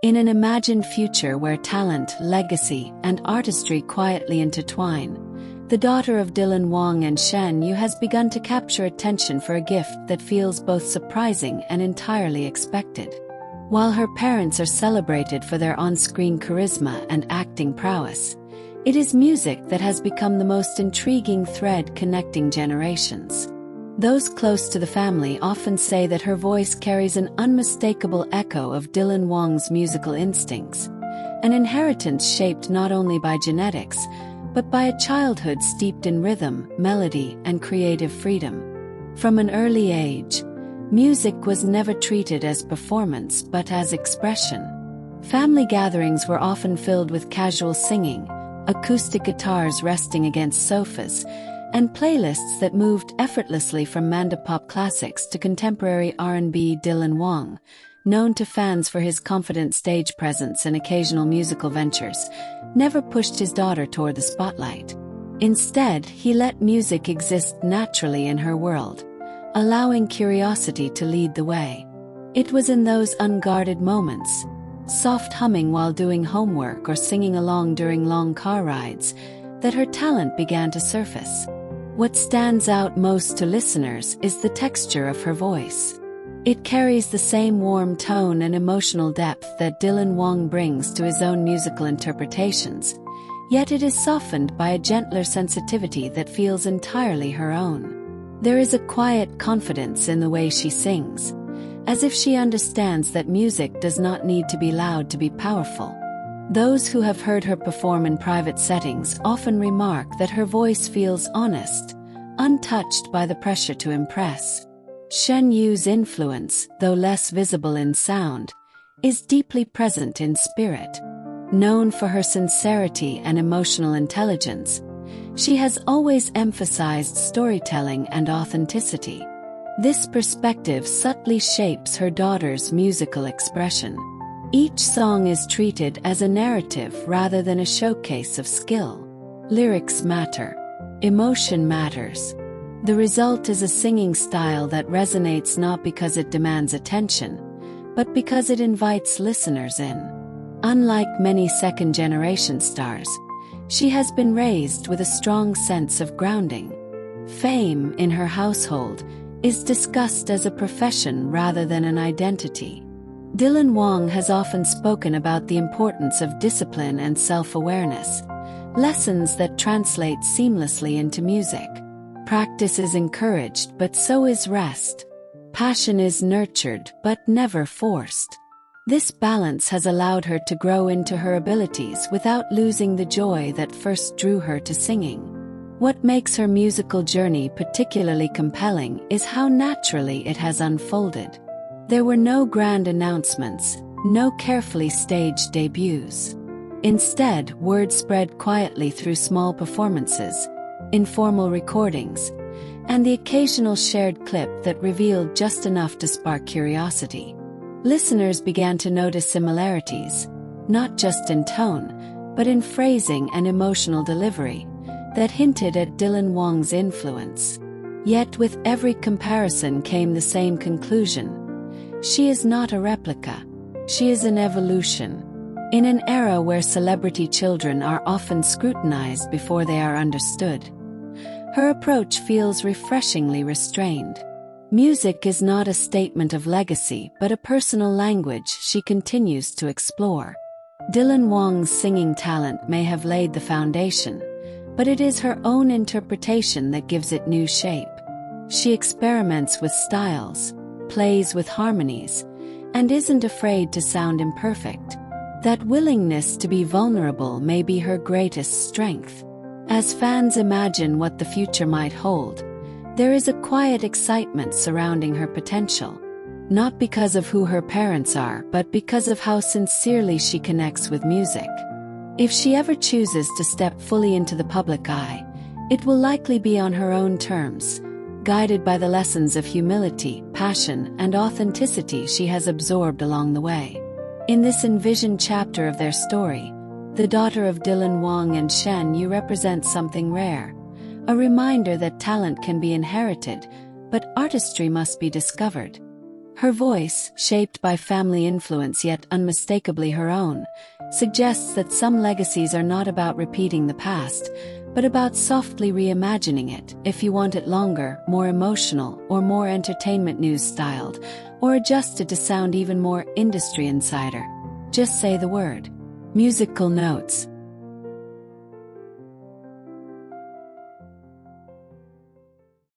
In an imagined future where talent, legacy, and artistry quietly intertwine, the daughter of Dylan Wang and Shen Yu has begun to capture attention for a gift that feels both surprising and entirely expected. While her parents are celebrated for their on-screen charisma and acting prowess, it is music that has become the most intriguing thread connecting generations. Those close to the family often say that her voice carries an unmistakable echo of Dylan Wang's musical instincts, an inheritance shaped not only by genetics, but by a childhood steeped in rhythm, melody, and creative freedom. From an early age, music was never treated as performance but as expression. Family gatherings were often filled with casual singing, acoustic guitars resting against sofas, and playlists that moved effortlessly from mandopop classics to contemporary R&B. Dylan Wang, known to fans for his confident stage presence and occasional musical ventures, never pushed his daughter toward the spotlight. Instead, he let music exist naturally in her world, allowing curiosity to lead the way. It was in those unguarded moments, soft humming while doing homework or singing along during long car rides, that her talent began to surface. What stands out most to listeners is the texture of her voice. It carries the same warm tone and emotional depth that Dylan Wang brings to his own musical interpretations, yet it is softened by a gentler sensitivity that feels entirely her own. There is a quiet confidence in the way she sings, as if she understands that music does not need to be loud to be powerful. Those who have heard her perform in private settings often remark that her voice feels honest, untouched by the pressure to impress. Shen Yu's influence, though less visible in sound, is deeply present in spirit. Known for her sincerity and emotional intelligence, she has always emphasized storytelling and authenticity. This perspective subtly shapes her daughter's musical expression. Each song is treated as a narrative rather than a showcase of skill. Lyrics matter. Emotion matters. The result is a singing style that resonates not because it demands attention, but because it invites listeners in. Unlike many second-generation stars, she has been raised with a strong sense of grounding. Fame, in her household, is discussed as a profession rather than an identity. Dylan Wang has often spoken about the importance of discipline and self-awareness, lessons that translate seamlessly into music. Practice is encouraged, but so is rest. Passion is nurtured, but never forced. This balance has allowed her to grow into her abilities without losing the joy that first drew her to singing. What makes her musical journey particularly compelling is how naturally it has unfolded. There were no grand announcements, no carefully staged debuts. Instead, word spread quietly through small performances, informal recordings, and the occasional shared clip that revealed just enough to spark curiosity. Listeners began to notice similarities, not just in tone, but in phrasing and emotional delivery, that hinted at Dylan Wang's influence. Yet with every comparison came the same conclusion. She is not a replica. She is an evolution. In an era where celebrity children are often scrutinized before they are understood, her approach feels refreshingly restrained. Music is not a statement of legacy but a personal language she continues to explore. Dylan Wang's singing talent may have laid the foundation, but it is her own interpretation that gives it new shape. She experiments with styles, plays with harmonies, and isn't afraid to sound imperfect. That willingness to be vulnerable may be her greatest strength. As fans imagine what the future might hold, there is a quiet excitement surrounding her potential, not because of who her parents are, but because of how sincerely she connects with music. If she ever chooses to step fully into the public eye, it will likely be on her own terms, guided by the lessons of humility, passion, and authenticity she has absorbed along the way. In this envisioned chapter of their story, the daughter of Dylan Wang and Shen Yu represents something rare, a reminder that talent can be inherited, but artistry must be discovered. Her voice, shaped by family influence yet unmistakably her own, suggests that some legacies are not about repeating the past, but about softly reimagining it. If you want it longer, more emotional, or more entertainment news styled, or adjusted to sound even more industry insider, just say the word. Musical notes.